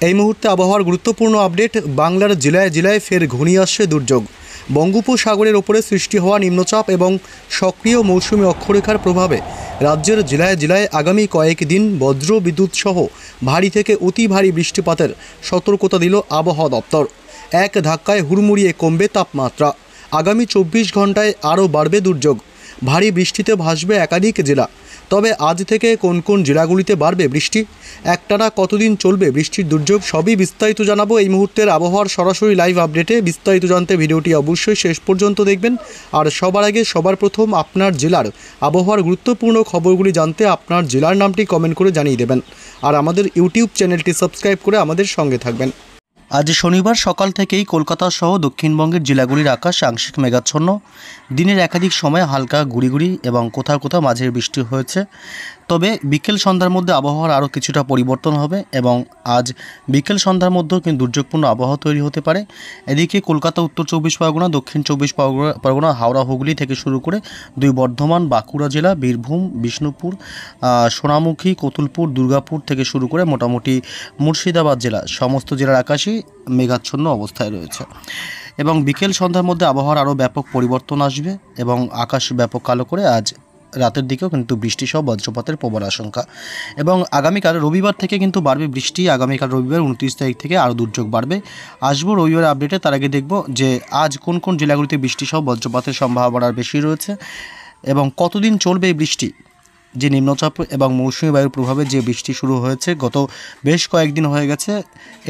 এই মুহূর্তে আবহাওয়ার গুরুত্বপূর্ণ আপডেট। বাংলার জেলায় জেলায় ফের ঘনিয়ে আসছে দুর্যোগ। বঙ্গোপসাগরের ওপরে সৃষ্টি হওয়া নিম্নচাপ এবং সক্রিয় মৌসুমী অক্ষরেখার প্রভাবে রাজ্যের জেলায় জেলায় আগামী কয়েকদিন বজ্র বিদ্যুৎ সহ ভারী থেকে অতি ভারী বৃষ্টিপাতের সতর্কতা দিল আবহাওয়া দপ্তর। এক ধাক্কায় হুড়মুড়িয়ে কমবে তাপমাত্রা। আগামী 24 ঘন্টায় আরও বাড়বে দুর্যোগ। ভারী বৃষ্টিতে ভাসবে একাধিক জেলা। তবে আজ থেকে কোন কোন জেলাগুলিতে বাড়বে বৃষ্টি, একটানা কতদিন চলবে বৃষ্টির দুর্যোগ, সবই বিস্তারিত জানাবো এই মুহূর্তের আবহাওয়ার সরাসরি লাইভ আপডেটে। বিস্তারিত জানতে ভিডিওটি অবশ্যই শেষ পর্যন্ত দেখবেন। আর সবার আগে সবার প্রথম আপনার জেলার আবহাওয়ার গুরুত্বপূর্ণ খবরগুলি জানতে আপনার জেলার নামটি কমেন্ট করে জানিয়ে দেবেন। আর আমাদের ইউটিউব চ্যানেলটি সাবস্ক্রাইব করে আমাদের সঙ্গে থাকবেন। আজ শনিবার সকাল থেকেই কলকাতা সহ দক্ষিণবঙ্গের জেলাগুলির আকাশ আংশিক মেঘাচ্ছন্ন। দিনের একাধিক সময় হালকা গুড়ি এবং কোথাও কোথাও মাঝের বৃষ্টি হয়েছে। তবে বিকেল সন্ধ্যার মধ্যে আবহাওয়ার আরও কিছুটা পরিবর্তন হবে এবং আজ বিকেল সন্ধ্যার মধ্যেও কিন্তু দুর্যোগপূর্ণ আবহাওয়া তৈরি হতে পারে। এদিকে কলকাতা, উত্তর 24 পরগনা, দক্ষিণ 24 পরগনা, হাওড়া, হুগলি থেকে শুরু করে দুই বর্ধমান, বাঁকুড়া জেলা, বীরভূম, বিষ্ণুপুর, সোনামুখী, কতুলপুর, দুর্গাপুর থেকে শুরু করে মোটামুটি মুর্শিদাবাদ জেলা, সমস্ত জেলার আকাশই মেঘাচ্ছন্ন অবস্থায় রয়েছে। এবং বিকেল সন্ধ্যার মধ্যে আবহাওয়ার আরও ব্যাপক পরিবর্তন আসবে এবং আকাশ ব্যাপক কালো করে আজ রাতের দিকেও কিন্তু বৃষ্টিসহ বজ্রপাতের প্রবল আশঙ্কা। এবং আগামীকাল রবিবার থেকে কিন্তু বাড়বে বৃষ্টি। আগামীকাল রবিবার 29 তারিখ থেকে আরও দুর্যোগ বাড়বে। আসবো রবিবার আপডেটে। তার আগে দেখব যে আজ কোন কোন জেলাগুলিতে বৃষ্টিসহ বজ্রপাতের সম্ভাবনা বেশি রয়েছে এবং কতদিন চলবে এই বৃষ্টি। যে নিম্নচাপ এবং মৌসুমী বায়ুর প্রভাবে যে বৃষ্টি শুরু হয়েছে গত বেশ কয়েকদিন হয়ে গেছে,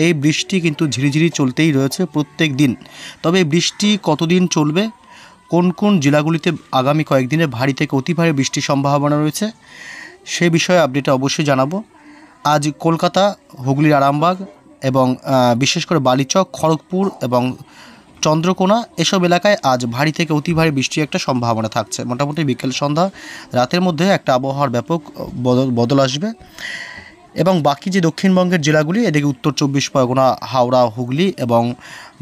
এই বৃষ্টি কিন্তু ঝিরিঝিরি চলতেই রয়েছে প্রত্যেক দিন। তবে বৃষ্টি কতদিন চলবে, কোন কোন জেলাগুলিতে আগামী কয়েকদিনে ভারী থেকে অতি ভারী বৃষ্টির সম্ভাবনা রয়েছে, সে বিষয়ে আপডেটে অবশ্যই জানাবো। আজ কলকাতা, হুগলির আরামবাগ এবং বিশেষ করে বালিচক, খড়গপুর এবং চন্দ্রকোনা এসব এলাকায় আজ ভারী থেকে অতি ভারী বৃষ্টির একটা সম্ভাবনা থাকছে। মোটামুটি বিকেল সন্ধ্যা রাতের মধ্যে একটা আবহাওয়ার ব্যাপক বদল আসবে। এবং বাকি যে দক্ষিণবঙ্গের জেলাগুলি, এদিকে উত্তর 24 পরগনা, হাওড়া, হুগলি এবং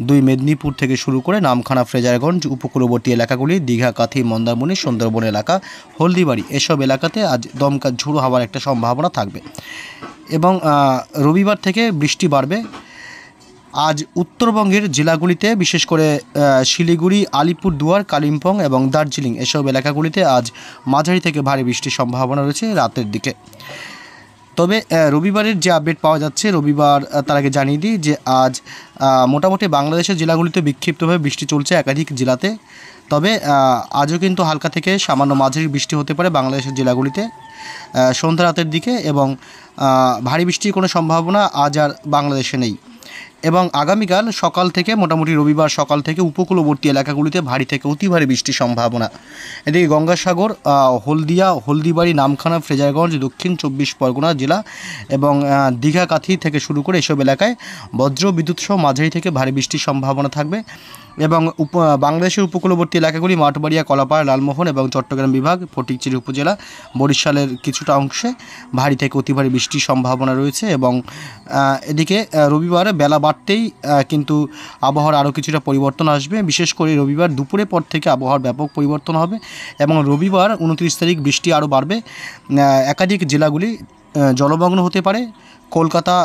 দুই মেদিনীপুর থেকে শুরু করে নামখানা, ফ্রেজারগঞ্জ, উপকূলবর্তী এলাকাগুলি, দীঘা, কাথি, মন্দারমণি, সুন্দরবন এলাকা, হলদিবাড়ি এসব এলাকাতে আজ দমকা ঝোড়ো হওয়ার একটা সম্ভাবনা থাকবে। এবং রবিবার থেকে বৃষ্টি বাড়বে। আজ উত্তরবঙ্গের জেলাগুলিতে বিশেষ করে শিলিগুড়ি, আলিপুরদুয়ার, কালিম্পং এবং দার্জিলিং এসব এলাকাগুলিতে আজ মাঝারি থেকে ভারী বৃষ্টির সম্ভাবনা রয়েছে রাতের দিকে। তবে রবিবারের যে আপডেট পাওয়া যাচ্ছে, রবিবার তার আগে জানিয়ে দিই যে আজ মোটামুটি বাংলাদেশের জেলাগুলিতে বিক্ষিপ্তভাবে বৃষ্টি চলছে একাধিক জেলাতে। তবে আজও কিন্তু হালকা থেকে সামান্য মাঝারি বৃষ্টি হতে পারে বাংলাদেশের জেলাগুলিতে সন্ধ্যা রাতের দিকে। এবং ভারী বৃষ্টির কোনো সম্ভাবনা আজ আর বাংলাদেশে নেই। এবং আগামীকাল সকাল থেকে মোটামুটি রবিবার সকাল থেকে উপকূলবর্তী এলাকাগুলিতে ভারী থেকে অতি ভারী বৃষ্টির সম্ভাবনা। এদিকে গঙ্গাসাগর, হলদিয়া, হলদিবাড়ি, নামখানা, ফ্রেজারগঞ্জ, দক্ষিণ 24 পরগনা জেলা এবং দীঘা, কাথি থেকে শুরু করে এসব এলাকায় বজ্র বিদ্যুৎ সহ মাঝারি থেকে ভারী বৃষ্টির সম্ভাবনা থাকবে। এবং বাংলাদেশের উপকূলবর্তী এলাকাগুলি মাঠবাড়িয়া, কলাপাড়া, লালমোহন এবং চট্টগ্রাম বিভাগ, ফটিকছড়ি উপজেলা, বরিশালের কিছুটা অংশে ভারী থেকে অতি ভারী বৃষ্টির সম্ভাবনা রয়েছে। এবং এদিকে রবিবার বেলা বাড়তেই কিন্তু আবহাওয়ার আরও কিছুটা পরিবর্তন আসবে। বিশেষ করে রবিবার দুপুরের পর থেকে আবহাওয়ার ব্যাপক পরিবর্তন হবে এবং রবিবার 29 তারিখ বৃষ্টি আরও বাড়বে। একাধিক জেলাগুলি জলমগ্ন হতে পারে। কলকাতা,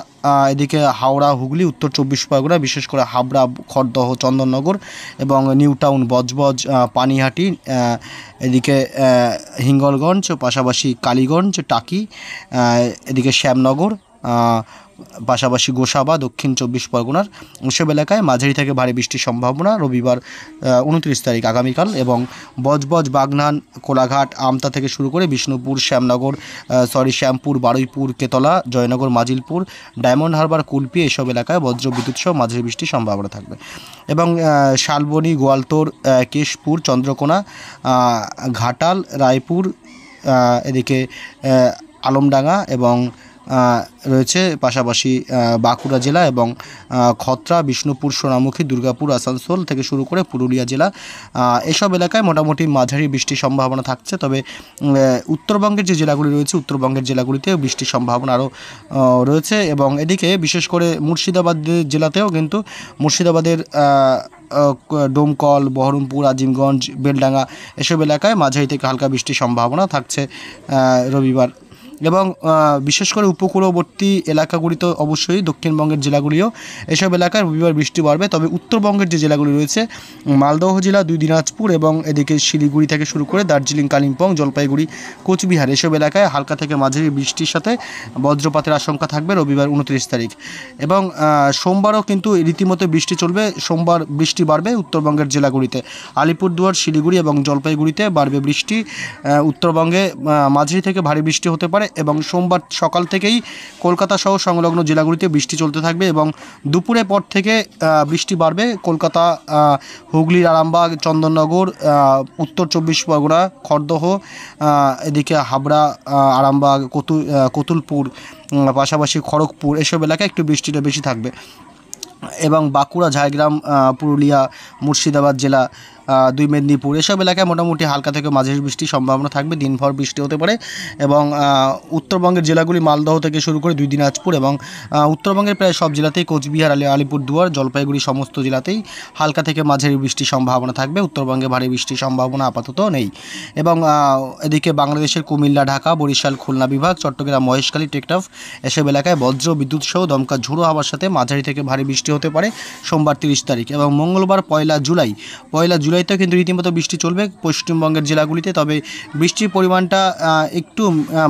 এদিকে হাওড়া, হুগলি, উত্তর 24 পরগনা, বিশেষ করে হাবড়া, খড়দহ, চন্দননগর এবং নিউ টাউন, বজবজ, পানিহাটি, এদিকে হিঙ্গলগঞ্জ, পাশাপাশি কালীগঞ্জ, টাকি, এদিকে শ্যামনগর, পাশাপাশি গোসাবা, দক্ষিণ 24 পরগনার ওসব এলাকায় মাঝারি থেকে ভারী বৃষ্টির সম্ভাবনা রবিবার 29 তারিখ আগামীকাল। এবং বজবজ, বাগনান, কোলাঘাট, আমতা থেকে শুরু করে বিষ্ণুপুর, শ্যামপুর, বারুইপুর, কেতলা, জয়নগর, মাজিলপুর, ডায়মন্ড হারবার, কুলপি এসব এলাকায় বজ্র বিদ্যুৎ সহ মাঝারি বৃষ্টির সম্ভাবনা থাকবে। এবং শালবনী, গোয়ালতোড়, কেশপুর, চন্দ্রকোনা, ঘাটাল, রায়পুর, এদিকে আলমডাঙ্গা এবং রয়েছে পাশাপাশি বাঁকুড়া জেলা এবং খত্রা, বিষ্ণুপুর, সোনামুখী, দুর্গাপুর, আসানসোল থেকে শুরু করে পুরুলিয়া জেলা এসব এলাকায় মোটামুটি মাঝারি বৃষ্টির সম্ভাবনা থাকছে। তবে উত্তরবঙ্গের যে জেলাগুলি রয়েছে, উত্তরবঙ্গের জেলাগুলিতেও বৃষ্টির সম্ভাবনা আরও রয়েছে। এবং এদিকে বিশেষ করে মুর্শিদাবাদ জেলাতেও কিন্তু মুর্শিদাবাদের ডোমকল, বহরমপুর, আজিমগঞ্জ, বেলডাঙ্গা এসব এলাকায় মাঝারি থেকে হালকা বৃষ্টির সম্ভাবনা থাকছে রবিবার। এবং বিশেষ করে উপকূলবর্তী এলাকাগুলিতে অবশ্যই দক্ষিণবঙ্গের জেলাগুলিও এসব এলাকায় রবিবার বৃষ্টি বাড়বে। তবে উত্তরবঙ্গের যে জেলাগুলি রয়েছে মালদহ জেলা, দুই দিনাজপুর এবং এদিকে শিলিগুড়ি থেকে শুরু করে দার্জিলিং, কালিম্পং, জলপাইগুড়ি, কোচবিহার এসব এলাকায় হালকা থেকে মাঝারি বৃষ্টির সাথে বজ্রপাতের আশঙ্কা থাকবে রবিবার 29 তারিখ। এবং সোমবারও কিন্তু রীতিমতো বৃষ্টি চলবে। সোমবার বৃষ্টি বাড়বে উত্তরবঙ্গের জেলাগুলিতে, আলিপুরদুয়ার, শিলিগুড়ি এবং জলপাইগুড়িতে বাড়বে বৃষ্টি। উত্তরবঙ্গে মাঝারি থেকে ভারী বৃষ্টি হতে পারে এবং সোমবার সকাল থেকেই কলকাতা সহ সংলগ্ন জেলাগুলিতে বৃষ্টি চলতে থাকবে এবং দুপুরের পর থেকে বৃষ্টি বাড়বে কলকাতা, হুগলির আরামবাগ, চন্দননগর, উত্তর 24 পরগনা, খড়দহ, এদিকে হাবড়া, আরামবাগ, কতুলপুর, পাশাপাশি খড়গপুর এসব এলাকায় একটু বৃষ্টিটা বেশি থাকবে। এবং বাঁকুড়া, ঝাড়গ্রাম, পুরুলিয়া, মুর্শিদাবাদ জেলা, দুই মেদিনীপুর এসব এলাকায় মোটামুটি হালকা থেকে মাঝারি বৃষ্টির সম্ভাবনা থাকবে, দিনভর বৃষ্টি হতে পারে। এবং উত্তরবঙ্গের জেলাগুলি মালদহ থেকে শুরু করে দুই দিনাজপুর এবং উত্তরবঙ্গের প্রায় সব জেলাতেই, কোচবিহার, আলিপুরদুয়ার, জলপাইগুড়ি সমস্ত জেলাতেই হালকা থেকে মাঝারি বৃষ্টির সম্ভাবনা থাকবে। উত্তরবঙ্গে ভারী বৃষ্টির সম্ভাবনা আপাতত নেই। এবং এদিকে বাংলাদেশের কুমিল্লা, ঢাকা, বরিশাল, খুলনা বিভাগ, চট্টগ্রাম, মহেশখালী, টেকনাফ এসব এলাকায় বজ্র বিদ্যুৎ সহ দমকা ঝোড়ো হাওয়ার সাথে মাঝারি থেকে ভারী বৃষ্টি হতে পারে সোমবার 30 তারিখ। এবং মঙ্গলবার 1 জুলাইতেও কিন্তু রীতিমতো বৃষ্টি চলবে পশ্চিমবঙ্গের জেলাগুলিতে। তবে বৃষ্টির পরিমাণটা একটু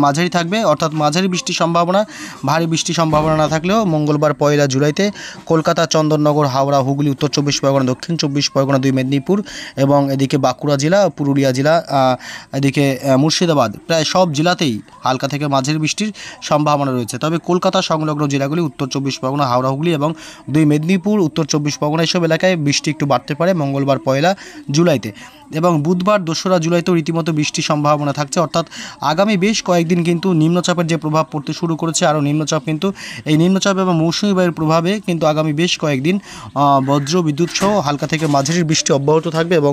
মাঝারি থাকবে, অর্থাৎ মাঝারি বৃষ্টির সম্ভাবনা, ভারী বৃষ্টির সম্ভাবনা না থাকলেও মঙ্গলবার 1 জুলাইতে কলকাতা, চন্দননগর, হাওড়া, হুগলি, উত্তর 24 পরগনা, দক্ষিণ 24 পরগনা, দুই মেদিনীপুর এবং এদিকে বাঁকুড়া জেলা, পুরুলিয়া জেলা, এদিকে মুর্শিদাবাদ প্রায় সব জেলাতেই হালকা থেকে মাঝারি বৃষ্টির সম্ভাবনা রয়েছে। তবে কলকাতা সংলগ্ন জেলাগুলি, উত্তর 24 পরগনা, হাওড়া, হুগলি এবং দুই মেদিনীপুর, উত্তর 24 পরগনা এসব এলাকায় বৃষ্টি একটু বাড়তে পারে মঙ্গলবার 1 জুলাইতে। এবং বুধবার 2 জুলাইতেও রীতিমতো বৃষ্টির সম্ভাবনা থাকছে, অর্থাৎ আগামী বেশ কয়েকদিন কিন্তু নিম্নচাপের যে প্রভাব পড়তে শুরু করেছে, আরও নিম্নচাপ কিন্তু এই নিম্নচাপ এবং মৌসুমী বায়ুর প্রভাবে কিন্তু আগামী বেশ কয়েকদিন বজ্র বিদ্যুৎ সহ হালকা থেকে মাঝারি বৃষ্টি অব্যাহত থাকবে এবং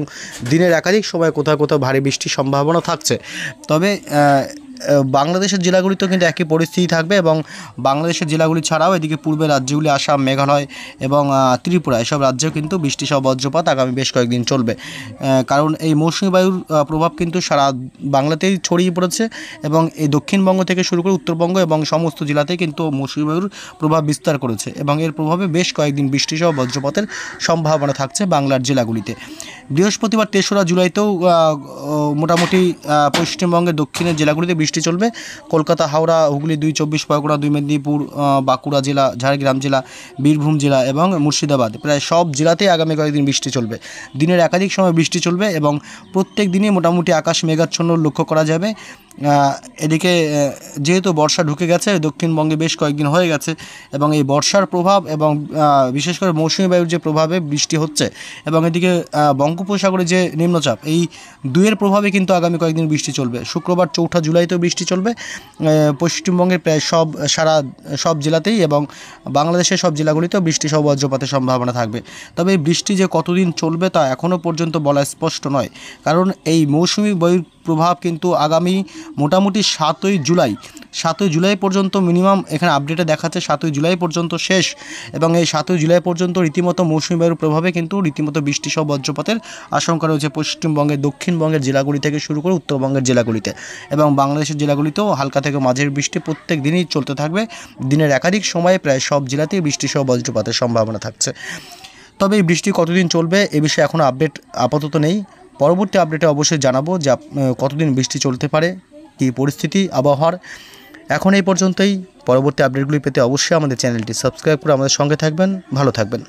দিনের একাধিক সময় কোথাও কোথাও ভারী বৃষ্টির সম্ভাবনা থাকছে। তবে বাংলাদেশের জেলাগুলিতেও কিন্তু একই পরিস্থিতি থাকবে এবং বাংলাদেশের জেলাগুলি ছাড়াও এদিকে পূর্বের রাজ্যগুলি, আসাম, মেঘালয় এবং ত্রিপুরা এসব রাজ্যেও কিন্তু বৃষ্টি সহ বজ্রপাত আগামী বেশ কয়েকদিন চলবে। কারণ এই মৌসুমী বায়ুর প্রভাব কিন্তু সারা বাংলাতেই ছড়িয়ে পড়েছে এবং এই দক্ষিণবঙ্গ থেকে শুরু করে উত্তরবঙ্গ এবং সমস্ত জেলাতেই কিন্তু মৌসুমী বায়ুর প্রভাব বিস্তার করেছে এবং এর প্রভাবে বেশ কয়েকদিন বৃষ্টি সহ বজ্রপাতের সম্ভাবনা থাকছে বাংলার জেলাগুলিতে। বৃহস্পতিবার 3 জুলাইতেও মোটামুটি পশ্চিমবঙ্গের দক্ষিণের জেলাগুলিতে বৃষ্টি চলবে। কলকাতা, হাওড়া, হুগলি, দুই 24 পরগনা, দুই মেদিনীপুর, বাঁকুড়া জেলা, ঝাড়গ্রাম জেলা, বীরভূম জেলা এবং মুর্শিদাবাদ প্রায় সব জেলাতেই আগামী কয়েকদিন বৃষ্টি চলবে। দিনের একাধিক সময় বৃষ্টি চলবে এবং প্রত্যেক দিনই মোটামুটি আকাশ মেঘাচ্ছন্ন লক্ষ্য করা যাবে। এদিকে যেহেতু বর্ষা ঢুকে গেছে দক্ষিণবঙ্গে বেশ কয়েকদিন হয়ে গেছে এবং এই বর্ষার প্রভাব এবং বিশেষ করে মৌসুমী বায়ুর যে প্রভাবে বৃষ্টি হচ্ছে এবং এদিকে বঙ্গোপসাগরে যে নিম্নচাপ, এই দুয়ের প্রভাবে কিন্তু আগামী কয়েকদিন বৃষ্টি চলবে। শুক্রবার 4 জুলাইতেও বৃষ্টি চলবে পশ্চিমবঙ্গের প্রায় সব জেলাতেই এবং বাংলাদেশের সব জেলাগুলিতেও বৃষ্টি সহ বজ্রপাতের সম্ভাবনা থাকবে। তবে এই বৃষ্টি যে কতদিন চলবে তা এখনও পর্যন্ত বলা স্পষ্ট নয়, কারণ এই মৌসুমী বায়ুর প্রভাব কিন্তু আগামী মোটামুটি 7 জুলাই পর্যন্ত মিনিমাম এখানে আপডেটে দেখাচ্ছে 7 জুলাই পর্যন্ত শেষ এবং এই 7 জুলাই পর্যন্ত রীতিমতো মৌসুমী বায়ুর প্রভাবে কিন্তু রীতিমতো বৃষ্টি সহ বজ্রপাতের আশঙ্কা রয়েছে পশ্চিমবঙ্গের দক্ষিণবঙ্গের জেলাগুলি থেকে শুরু করে উত্তরবঙ্গের জেলাগুলিতে এবং বাংলাদেশের জেলাগুলিতেও হালকা থেকে মাঝারি বৃষ্টি প্রত্যেক দিনই চলতে থাকবে। দিনের একাধিক সময়ে প্রায় সব জেলাতেই বৃষ্টি সহ বজ্রপাতের সম্ভাবনা থাকছে। তবে এই বৃষ্টি কতদিন চলবে এ বিষয়ে এখনও আপডেট আপাতত নেই। পরবর্তী আপডেটে অবশ্যই জানাবো যে কতদিন বৃষ্টি চলতে পারে, কী পরিস্থিতি আবহাওয়ার। এখন এই পর্যন্তই। পরবর্তী আপডেটগুলি পেতে অবশ্যই আমাদের চ্যানেলটি সাবস্ক্রাইব করে আমাদের সঙ্গে থাকবেন। ভালো থাকবেন।